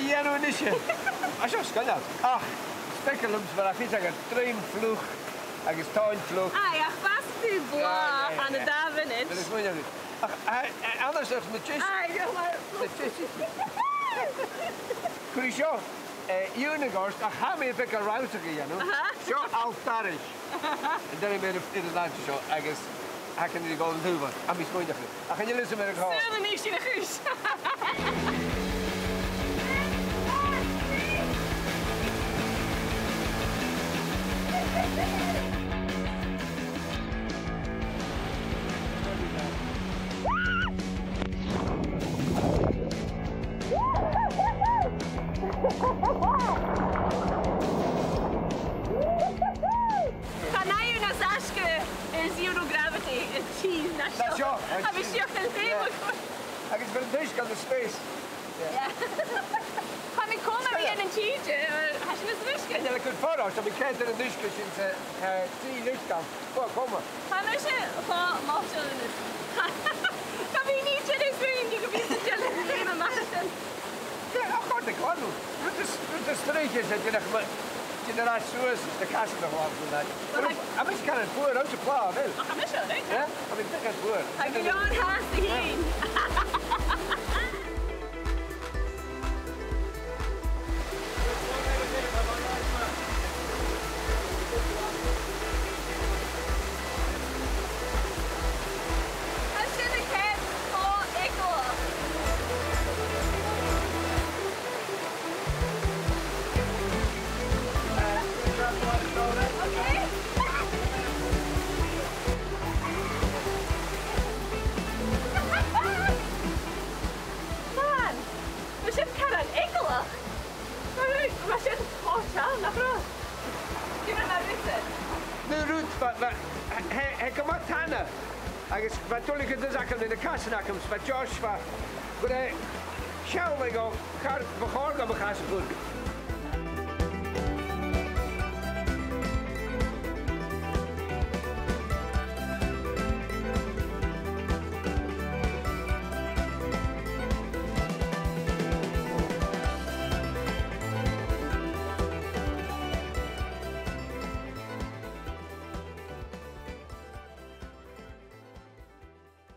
dhéanú isise. A seo scaile. Ach, speculums mar a fís agad trín fluch agus táin fluch. Ai, ach fastú blá an a dafanid. Is muine. Ach, anders na tis. Ai, go mar. Na tis. Coiseachd, Unigors, a chamé Vick a rauta go dhéanú. Seo altaris. Then I made it in the show, I guess. I can go and do it. I'm just going to. I can you listen to me call. Still the nation of who's. Is zero gravity, it's cheese, that's sure. I'm a shock and thing. I can put a dish on the space. Yeah. Can we come and cheese? Has she this dish? Yeah, I could photo, so we can't do the dish because it's 3 dish down. Oh, come on. Can I say, oh, can we need to this room? You could be the jealous in a marathon. Yeah, of course they can. With the street, you said, you know, that's suas the castle of one for that. I mean, kind of poor, don't you plow, Bill? I'm sure, right? Yeah? I mean, think that's poor. I can go on past the game. Agus ba tuli go dachan in the Coiseachd ba Josh ba go show me go car bachor go bachas good